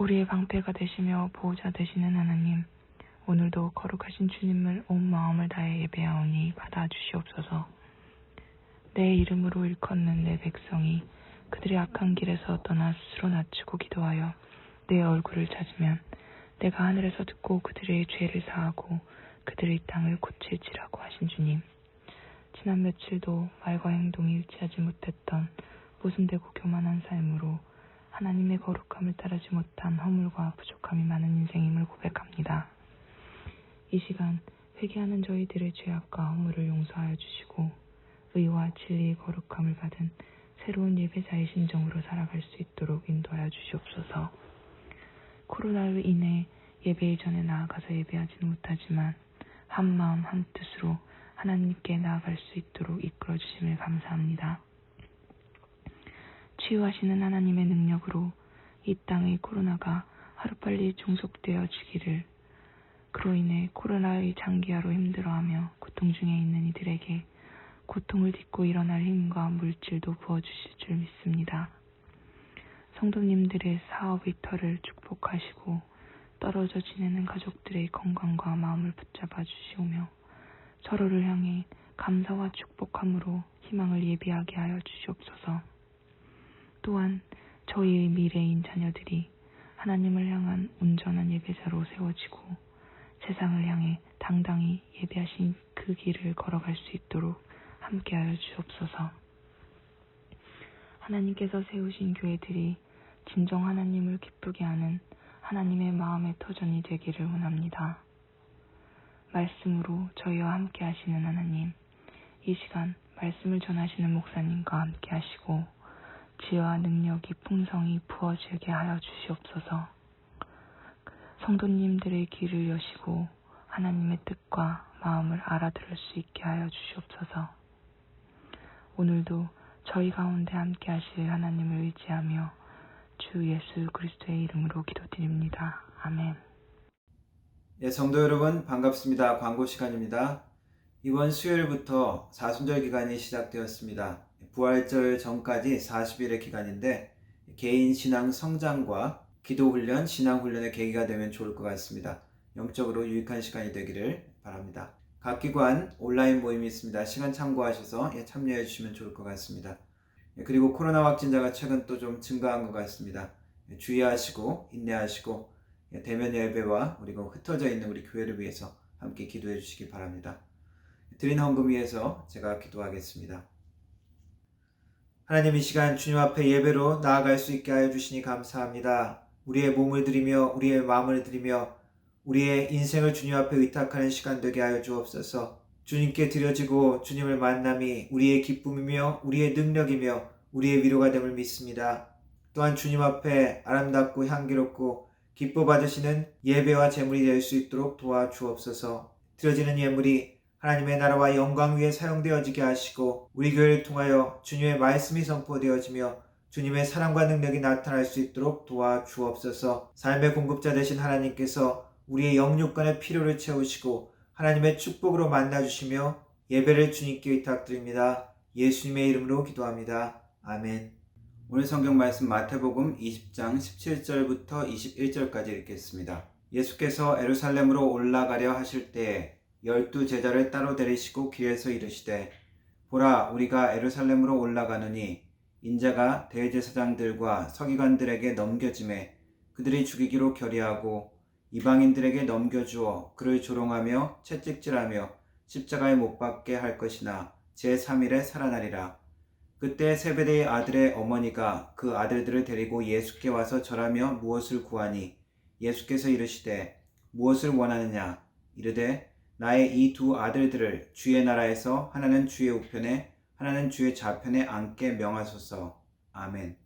우리의 방패가 되시며 보호자 되시는 하나님, 오늘도 거룩하신 주님을 온 마음을 다해 예배하오니 받아주시옵소서. 내 이름으로 일컫는 내 백성이 그들의 악한 길에서 떠나 스스로 낮추고 기도하여 내 얼굴을 찾으면 내가 하늘에서 듣고 그들의 죄를 사하고 그들의 땅을 고칠지라고 하신 주님, 지난 며칠도 말과 행동이 일치하지 못했던 모순되고 교만한 삶으로 하나님의 거룩함을 따르지 못한 허물과 부족함이 많은 인생임을 고백합니다. 이 시간 회개하는 저희들의 죄악과 허물을 용서하여 주시고 의와 진리의 거룩함을 받은 새로운 예배자의 심정으로 살아갈 수 있도록 인도하여 주시옵소서. 코로나로 인해 예배 이전에 나아가서 예배하지는 못하지만 한 마음 한 뜻으로 하나님께 나아갈 수 있도록 이끌어 주심을 감사합니다. 치유하시는 하나님의 능력으로 이 땅의 코로나가 하루빨리 종속되어지기를, 그로 인해 코로나의 장기화로 힘들어하며 고통 중에 있는 이들에게 고통을 딛고 일어날 힘과 물질도 부어주실 줄 믿습니다. 성도님들의 사업의 터를 축복하시고 떨어져 지내는 가족들의 건강과 마음을 붙잡아 주시오며 서로를 향해 감사와 축복함으로 희망을 예비하게 하여 주시옵소서. 또한 저희의 미래인 자녀들이 하나님을 향한 온전한 예배자로 세워지고 세상을 향해 당당히 예배하신 그 길을 걸어갈 수 있도록 함께하여 주옵소서. 하나님께서 세우신 교회들이 진정 하나님을 기쁘게 하는 하나님의 마음의 터전이 되기를 원합니다. 말씀으로 저희와 함께 하시는 하나님, 이 시간 말씀을 전하시는 목사님과 함께 하시고 지혜와 능력이 풍성히 부어지게 하여 주시옵소서. 성도님들의 귀를 여시고 하나님의 뜻과 마음을 알아들을 수 있게 하여 주시옵소서. 오늘도 저희 가운데 함께 하실 하나님을 의지하며 주 예수 그리스도의 이름으로 기도드립니다. 아멘. 성도 여러분 반갑습니다. 광고 시간입니다. 이번 수요일부터 사순절 기간이 시작되었습니다. 부활절 전까지 40일의 기간인데 개인 신앙 성장과 기도훈련, 신앙훈련의 계기가 되면 좋을 것 같습니다. 영적으로 유익한 시간이 되기를 바랍니다. 각 기관 온라인 모임이 있습니다. 시간 참고하셔서 참여해 주시면 좋을 것 같습니다. 그리고 코로나 확진자가 최근 또 좀 증가한 것 같습니다. 주의하시고 인내하시고 대면 예배와 그리고 흩어져 있는 우리 교회를 위해서 함께 기도해 주시기 바랍니다. 드린 헌금 위해서 제가 기도하겠습니다. 하나님, 이 시간 주님 앞에 예배로 나아갈 수 있게 하여 주시니 감사합니다. 우리의 몸을 드리며 우리의 마음을 드리며 우리의 인생을 주님 앞에 의탁하는 시간 되게 하여 주옵소서. 주님께 드려지고 주님을 만남이 우리의 기쁨이며 우리의 능력이며 우리의 위로가 됨을 믿습니다. 또한 주님 앞에 아름답고 향기롭고 기뻐 받으시는 예배와 제물이 될 수 있도록 도와주옵소서. 드려지는 예물이 하나님의 나라와 영광 위에 사용되어지게 하시고 우리 교회를 통하여 주님의 말씀이 선포되어지며 주님의 사랑과 능력이 나타날 수 있도록 도와주옵소서. 삶의 공급자 되신 하나님께서 우리의 영육간의 필요를 채우시고 하나님의 축복으로 만나주시며 예배를 주님께 의탁드립니다. 예수님의 이름으로 기도합니다. 아멘. 오늘 성경 말씀 마태복음 20장 17절부터 21절까지 읽겠습니다. 예수께서 예루살렘으로 올라가려 하실 때에 12제자를 따로 데리시고 길에서 이르시되, 보라, 우리가 예루살렘으로 올라가느니 인자가 대제사장들과 서기관들에게 넘겨짐에 그들이 죽이기로 결의하고 이방인들에게 넘겨주어 그를 조롱하며 채찍질하며 십자가에 못 박게 할 것이나 제3일에 살아나리라. 그때 세베대의 아들의 어머니가 그 아들들을 데리고 예수께 와서 절하며 무엇을 구하니 예수께서 이르시되 무엇을 원하느냐. 이르되 나의 이 두 아들들을 주의 나라에서 하나는 주의 우편에 하나는 주의 좌편에 앉게 명하소서. 아멘.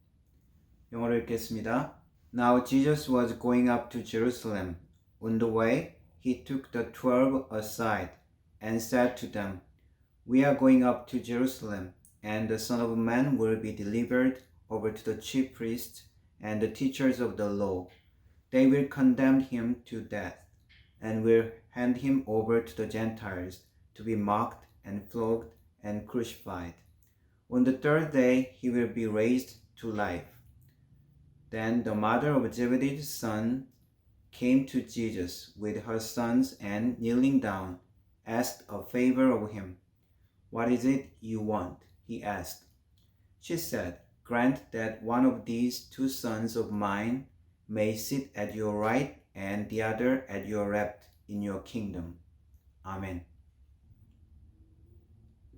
영어로 읽겠습니다. Now Jesus was going up to Jerusalem. On the way, he took the 12 aside and said to them, We are going up to Jerusalem, and the Son of Man will be delivered over to the chief priests and the teachers of the law. They will condemn him to death, and will hand him over to the Gentiles to be mocked and flogged and crucified. On the third day he will be raised to life. Then the mother of Zebedee's son came to Jesus with her sons and kneeling down, asked a favor of him. What is it you want? He asked. She said, Grant that one of these two sons of mine may sit at your right and the other at your left in your kingdom. 아멘.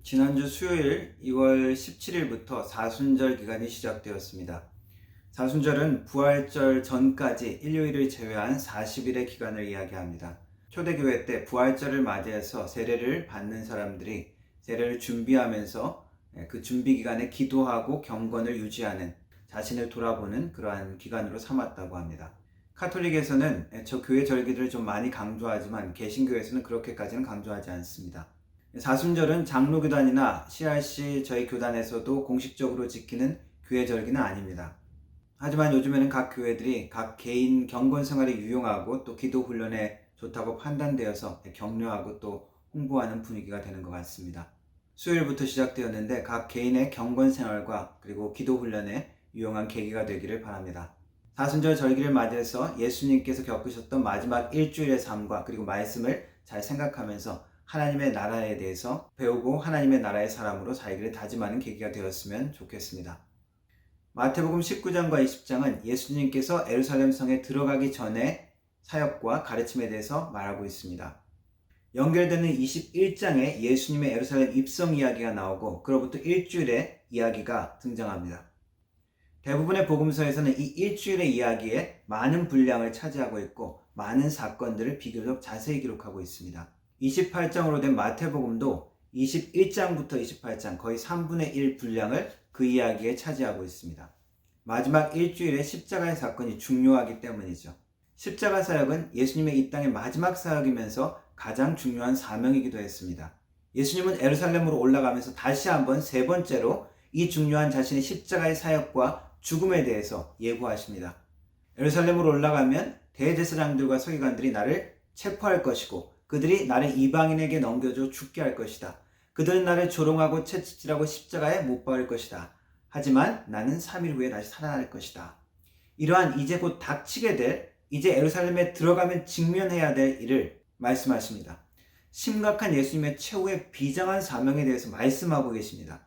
지난주 수요일 2월 17일부터 사순절 기간이 시작되었습니다. 사순절은 부활절 전까지 일요일을 제외한 40일의 기간을 이야기합니다. 초대교회 때 부활절을 맞이해서 세례를 받는 사람들이 세례를 준비하면서 그 준비 기간에 기도하고 경건을 유지하는, 자신을 돌아보는 그러한 기간으로 삼았다고 합니다. 카톨릭에서는 저 교회 절기들을 좀 많이 강조하지만 개신교에서는 그렇게까지는 강조하지 않습니다. 사순절은 장로교단이나 CRC 저희 교단에서도 공식적으로 지키는 교회 절기는 아닙니다. 하지만 요즘에는 각 교회들이 각 개인 경건 생활에 유용하고 또 기도 훈련에 좋다고 판단되어서 격려하고 또 홍보하는 분위기가 되는 것 같습니다. 수요일부터 시작되었는데 각 개인의 경건 생활과 그리고 기도 훈련에 유용한 계기가 되기를 바랍니다. 사순절 절기를 맞이해서 예수님께서 겪으셨던 마지막 일주일의 삶과 그리고 말씀을 잘 생각하면서 하나님의 나라에 대해서 배우고 하나님의 나라의 사람으로 살기를 다짐하는 계기가 되었으면 좋겠습니다. 마태복음 19장과 20장은 예수님께서 예루살렘 성에 들어가기 전에 사역과 가르침에 대해서 말하고 있습니다. 연결되는 21장에 예수님의 예루살렘 입성 이야기가 나오고 그로부터 일주일의 이야기가 등장합니다. 대부분의 복음서에서는 이 일주일의 이야기에 많은 분량을 차지하고 있고 많은 사건들을 비교적 자세히 기록하고 있습니다. 28장으로 된 마태복음도 21장부터 28장 거의 3분의 1 분량을 그 이야기에 차지하고 있습니다. 마지막 일주일에 십자가의 사건이 중요하기 때문이죠. 십자가 사역은 예수님의 이 땅의 마지막 사역이면서 가장 중요한 사명이기도 했습니다. 예수님은 예루살렘으로 올라가면서 다시 한번 세 번째로 이 중요한 자신의 십자가의 사역과 죽음에 대해서 예고하십니다. 예루살렘으로 올라가면 대제사장들과 서기관들이 나를 체포할 것이고 그들이 나를 이방인에게 넘겨줘 죽게 할 것이다. 그들은 나를 조롱하고 채찍질하고 십자가에 못 박을 것이다. 하지만 나는 3일 후에 다시 살아날 것이다. 이러한 이제 곧 닥치게 될, 이제 예루살렘에 들어가면 직면해야 될 일을 말씀하십니다. 심각한 예수님의 최후의 비장한 사명에 대해서 말씀하고 계십니다.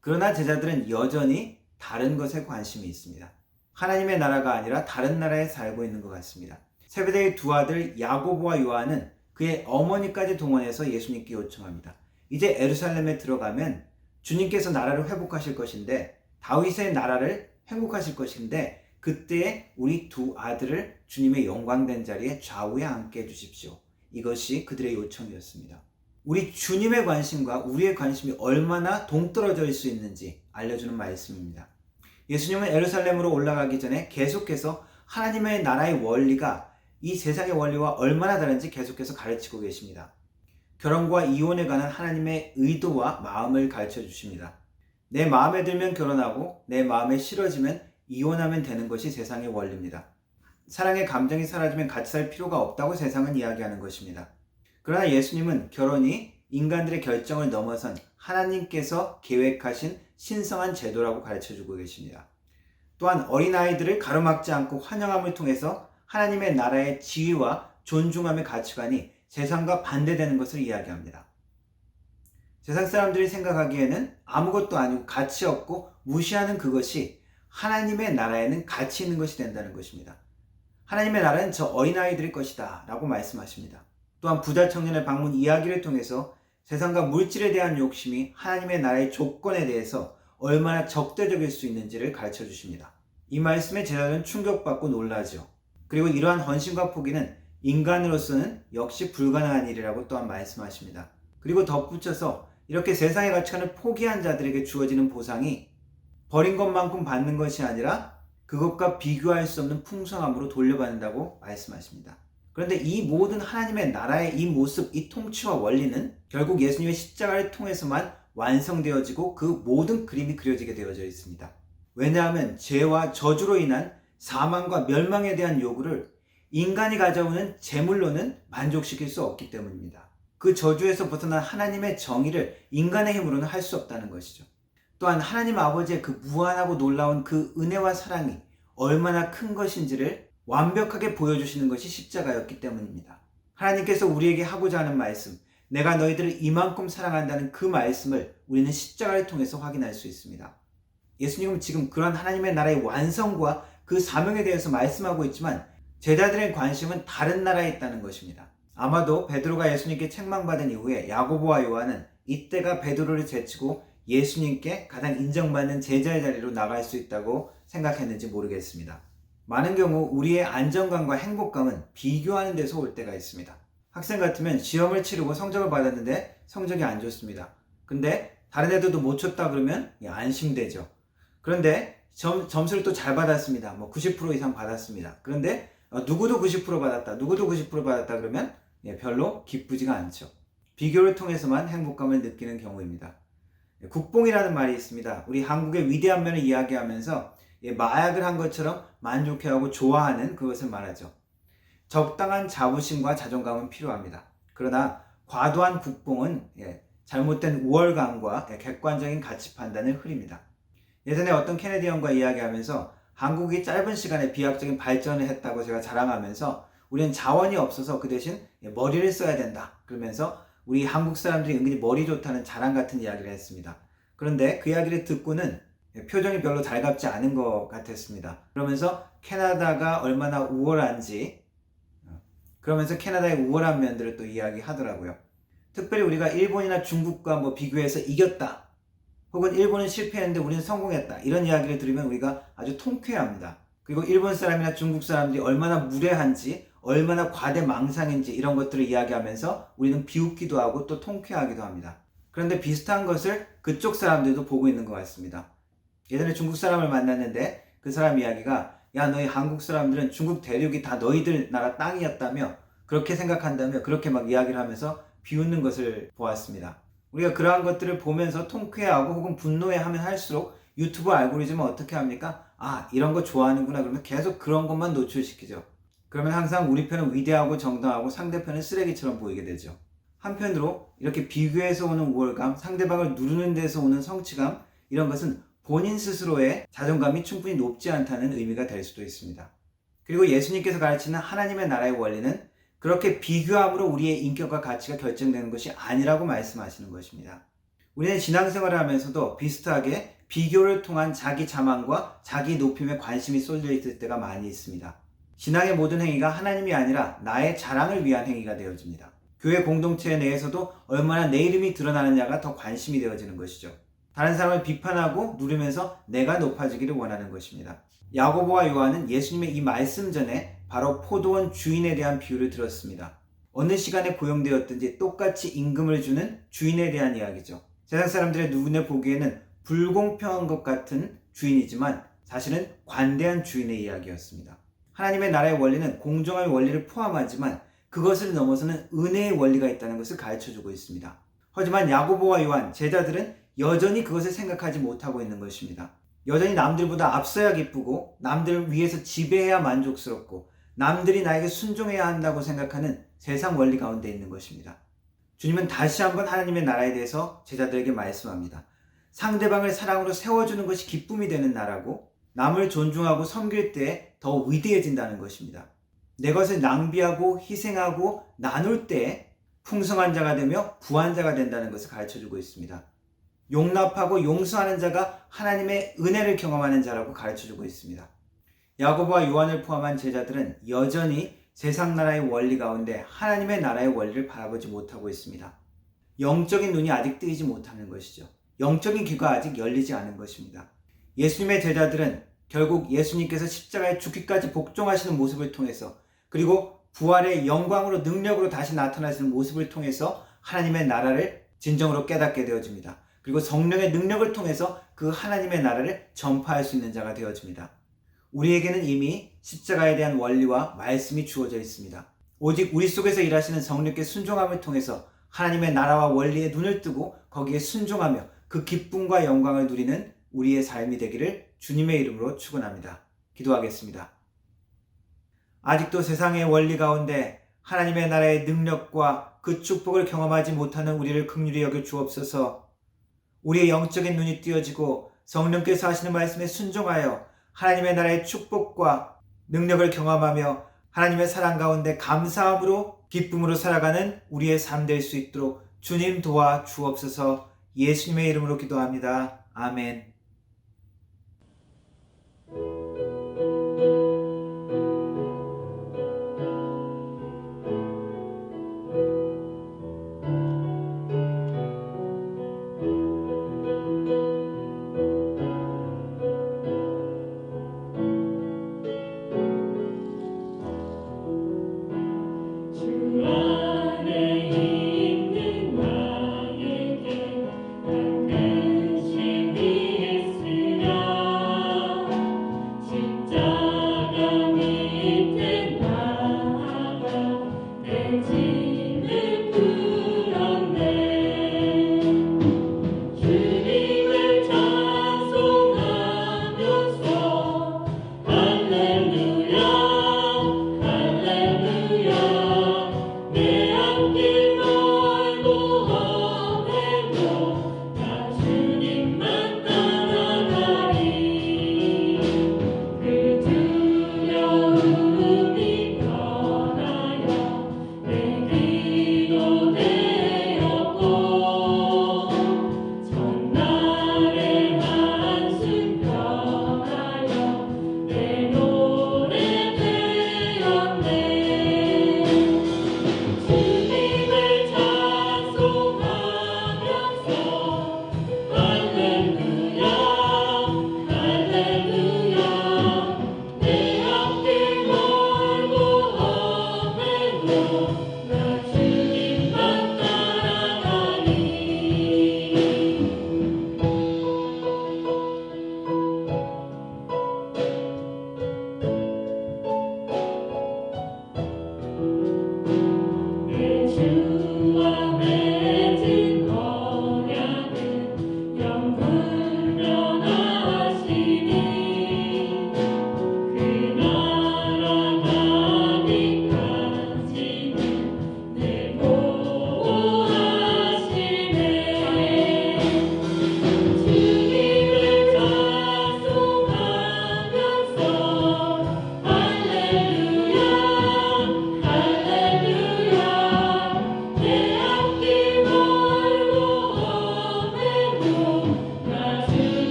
그러나 제자들은 여전히 다른 것에 관심이 있습니다. 하나님의 나라가 아니라 다른 나라에 살고 있는 것 같습니다. 세베대의 두 아들 야고보와 요한은 그의 어머니까지 동원해서 예수님께 요청합니다. 이제 예루살렘에 들어가면 주님께서 나라를 회복하실 것인데, 다윗의 나라를 회복하실 것인데 그때 우리 두 아들을 주님의 영광된 자리에 좌우에 앉게 해주십시오. 이것이 그들의 요청이었습니다. 우리 주님의 관심과 우리의 관심이 얼마나 동떨어질 수 있는지 알려주는 말씀입니다. 예수님은 예루살렘으로 올라가기 전에 계속해서 하나님의 나라의 원리가 이 세상의 원리와 얼마나 다른지 계속해서 가르치고 계십니다. 결혼과 이혼에 관한 하나님의 의도와 마음을 가르쳐 주십니다. 내 마음에 들면 결혼하고 내 마음에 싫어지면 이혼하면 되는 것이 세상의 원리입니다. 사랑의 감정이 사라지면 같이 살 필요가 없다고 세상은 이야기하는 것입니다. 그러나 예수님은 결혼이 인간들의 결정을 넘어선 하나님께서 계획하신 신성한 제도라고 가르쳐주고 계십니다. 또한 어린아이들을 가로막지 않고 환영함을 통해서 하나님의 나라의 지위와 존중함의 가치관이 세상과 반대되는 것을 이야기합니다. 세상 사람들이 생각하기에는 아무것도 아니고 가치 없고 무시하는 그것이 하나님의 나라에는 가치 있는 것이 된다는 것입니다. 하나님의 나라는 저 어린아이들의 것이다 라고 말씀하십니다. 또한 부자 청년의 방문 이야기를 통해서 세상과 물질에 대한 욕심이 하나님의 나라의 조건에 대해서 얼마나 적대적일 수 있는지를 가르쳐 주십니다. 이 말씀에 제자들은 충격받고 놀라죠. 그리고 이러한 헌신과 포기는 인간으로서는 역시 불가능한 일이라고 또한 말씀하십니다. 그리고 덧붙여서 이렇게 세상의 가치관을 포기한 자들에게 주어지는 보상이 버린 것만큼 받는 것이 아니라 그것과 비교할 수 없는 풍성함으로 돌려받는다고 말씀하십니다. 그런데 이 모든 하나님의 나라의 이 모습, 이 통치와 원리는 결국 예수님의 십자가를 통해서만 완성되어지고 그 모든 그림이 그려지게 되어져 있습니다. 왜냐하면 죄와 저주로 인한 사망과 멸망에 대한 요구를 인간이 가져오는 재물로는 만족시킬 수 없기 때문입니다. 그 저주에서 벗어난 하나님의 정의를 인간의 힘으로는 할 수 없다는 것이죠. 또한 하나님 아버지의 그 무한하고 놀라운 그 은혜와 사랑이 얼마나 큰 것인지를 완벽하게 보여주시는 것이 십자가였기 때문입니다. 하나님께서 우리에게 하고자 하는 말씀, 내가 너희들을 이만큼 사랑한다는 그 말씀을 우리는 십자가를 통해서 확인할 수 있습니다. 예수님은 지금 그런 하나님의 나라의 완성과 그 사명에 대해서 말씀하고 있지만 제자들의 관심은 다른 나라에 있다는 것입니다. 아마도 베드로가 예수님께 책망받은 이후에 야고보와 요한은 이때가 베드로를 제치고 예수님께 가장 인정받는 제자의 자리로 나갈 수 있다고 생각했는지 모르겠습니다. 많은 경우 우리의 안정감과 행복감은 비교하는 데서 올 때가 있습니다. 학생 같으면 시험을 치르고 성적을 받았는데 성적이 안 좋습니다. 근데 다른 애들도 못 쳤다 그러면 안심되죠. 그런데 점수를 또 잘 받았습니다. 90% 이상 받았습니다. 그런데 누구도 90% 받았다, 누구도 90% 받았다 그러면 별로 기쁘지가 않죠. 비교를 통해서만 행복감을 느끼는 경우입니다. 국뽕이라는 말이 있습니다. 우리 한국의 위대한 면을 이야기하면서 마약을 한 것처럼 만족해하고 좋아하는 그것을 말하죠. 적당한 자부심과 자존감은 필요합니다. 그러나 과도한 국뽕은 잘못된 우월감과 객관적인 가치 판단을 흐립니다. 예전에 어떤 캐네디언과 이야기하면서 한국이 짧은 시간에 비약적인 발전을 했다고 제가 자랑하면서 우리는 자원이 없어서 그 대신 머리를 써야 된다 그러면서 우리 한국 사람들이 은근히 머리 좋다는 자랑 같은 이야기를 했습니다. 그런데 그 이야기를 듣고는 표정이 별로 달갑지 않은 것 같았습니다. 그러면서 캐나다가 얼마나 우월한지, 그러면서 캐나다의 우월한 면들을 또 이야기하더라고요. 특별히 우리가 일본이나 중국과 비교해서 이겼다, 혹은 일본은 실패했는데 우리는 성공했다, 이런 이야기를 들으면 우리가 아주 통쾌합니다. 그리고 일본 사람이나 중국 사람들이 얼마나 무례한지, 얼마나 과대망상인지 이런 것들을 이야기하면서 우리는 비웃기도 하고 또 통쾌하기도 합니다. 그런데 비슷한 것을 그쪽 사람들도 보고 있는 것 같습니다. 예전에 중국 사람을 만났는데 그 사람 이야기가, 야, 너희 한국 사람들은 중국 대륙이 다 너희들 나라 땅이었다며, 그렇게 생각한다며, 그렇게 막 이야기를 하면서 비웃는 것을 보았습니다. 우리가 그러한 것들을 보면서 통쾌하고 혹은 분노해하면 할수록 유튜브 알고리즘은 어떻게 합니까? 아, 이런 거 좋아하는구나 그러면 계속 그런 것만 노출시키죠. 그러면 항상 우리 편은 위대하고 정당하고 상대편은 쓰레기처럼 보이게 되죠. 한편으로 이렇게 비교해서 오는 우월감, 상대방을 누르는 데서 오는 성취감, 이런 것은 본인 스스로의 자존감이 충분히 높지 않다는 의미가 될 수도 있습니다. 그리고 예수님께서 가르치는 하나님의 나라의 원리는 그렇게 비교함으로 우리의 인격과 가치가 결정되는 것이 아니라고 말씀하시는 것입니다. 우리는 신앙생활을 하면서도 비슷하게 비교를 통한 자기 자만과 자기 높임에 관심이 쏠려 있을 때가 많이 있습니다. 신앙의 모든 행위가 하나님이 아니라 나의 자랑을 위한 행위가 되어집니다. 교회 공동체 내에서도 얼마나 내 이름이 드러나느냐가 더 관심이 되어지는 것이죠. 다른 사람을 비판하고 누르면서 내가 높아지기를 원하는 것입니다. 야고보와 요한은 예수님의 이 말씀 전에 바로 포도원 주인에 대한 비유를 들었습니다. 어느 시간에 고용되었든지 똑같이 임금을 주는 주인에 대한 이야기죠. 세상 사람들의 눈에 보기에는 불공평한 것 같은 주인이지만 사실은 관대한 주인의 이야기였습니다. 하나님의 나라의 원리는 공정한 원리를 포함하지만 그것을 넘어서는 은혜의 원리가 있다는 것을 가르쳐주고 있습니다. 하지만 야고보와 요한, 제자들은 여전히 그것을 생각하지 못하고 있는 것입니다. 여전히 남들보다 앞서야 기쁘고 남들을 위해서 지배해야 만족스럽고 남들이 나에게 순종해야 한다고 생각하는 세상 원리 가운데 있는 것입니다. 주님은 다시 한번 하나님의 나라에 대해서 제자들에게 말씀합니다. 상대방을 사랑으로 세워주는 것이 기쁨이 되는 나라고 남을 존중하고 섬길 때 더 위대해진다는 것입니다. 내 것을 낭비하고 희생하고 나눌 때 풍성한 자가 되며 부한 자가 된다는 것을 가르쳐주고 있습니다. 용납하고 용서하는 자가 하나님의 은혜를 경험하는 자라고 가르쳐주고 있습니다. 야고보와 요한을 포함한 제자들은 여전히 세상 나라의 원리 가운데 하나님의 나라의 원리를 바라보지 못하고 있습니다. 영적인 눈이 아직 뜨이지 못하는 것이죠. 영적인 귀가 아직 열리지 않은 것입니다. 예수님의 제자들은 결국 예수님께서 십자가에 죽기까지 복종하시는 모습을 통해서, 그리고 부활의 영광으로 능력으로 다시 나타나시는 모습을 통해서 하나님의 나라를 진정으로 깨닫게 되어집니다. 그리고 성령의 능력을 통해서 그 하나님의 나라를 전파할 수 있는 자가 되어집니다. 우리에게는 이미 십자가에 대한 원리와 말씀이 주어져 있습니다. 오직 우리 속에서 일하시는 성령께 순종함을 통해서 하나님의 나라와 원리에 눈을 뜨고 거기에 순종하며 그 기쁨과 영광을 누리는 우리의 삶이 되기를 주님의 이름으로 축원합니다. 기도하겠습니다. 아직도 세상의 원리 가운데 하나님의 나라의 능력과 그 축복을 경험하지 못하는 우리를 긍휼히 여겨 주옵소서. 우리의 영적인 눈이 띄어지고 성령께서 하시는 말씀에 순종하여 하나님의 나라의 축복과 능력을 경험하며 하나님의 사랑 가운데 감사함으로 기쁨으로 살아가는 우리의 삶 될 수 있도록 주님 도와 주옵소서. 예수님의 이름으로 기도합니다. 아멘.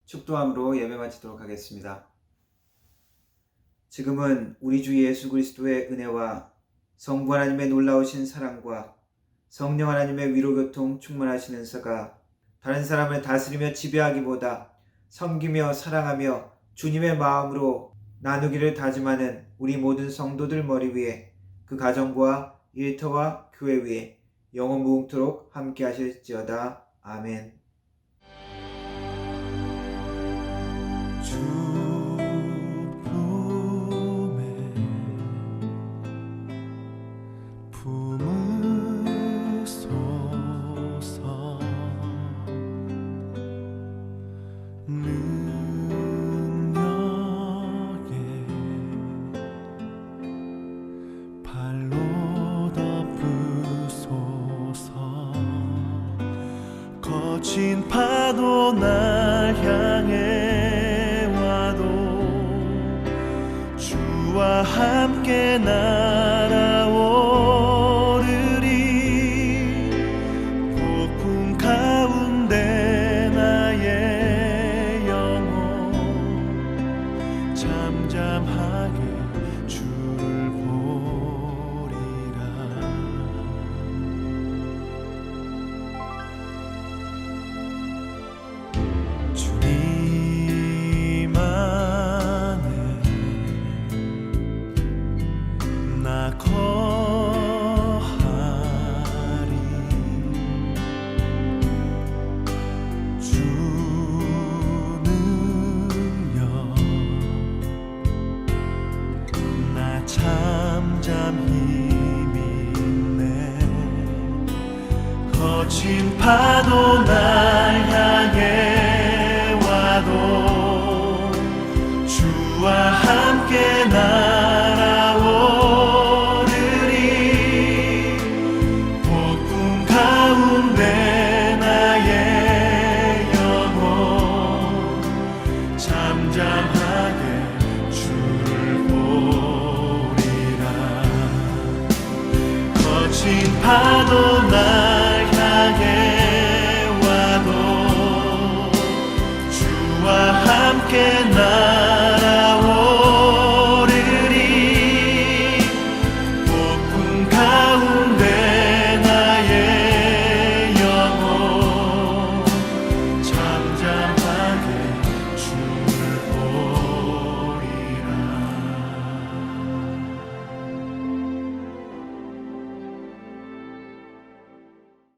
축도함으로 예배 마치도록 하겠습니다. 지금은 우리 주 예수 그리스도의 은혜와 성부 하나님의 놀라우신 사랑과 성령 하나님의 위로교통 충만하신 은사가 다른 사람을 다스리며 지배하기보다 섬기며 사랑하며 주님의 마음으로 나누기를 다짐하는 우리 모든 성도들 머리 위에 그 가정과 일터와 교회 위에 영원 무궁토록 함께 하실지어다. 아멘. 주 품에 품으소서. 능력에 발로 덮으소서. 거친 파도 날 향해 주와 함께 날아오르리. 폭풍 가운데 나의 영혼 잠잠하게 주를 보리라. 주님 안에 거친 파도 날 향해 와도 주와 함께 날아오르리. 폭풍 가운데 나의 영혼 잠잠하게 주를 보리라. 거친 파도 날 향해 와도 주와 함께 나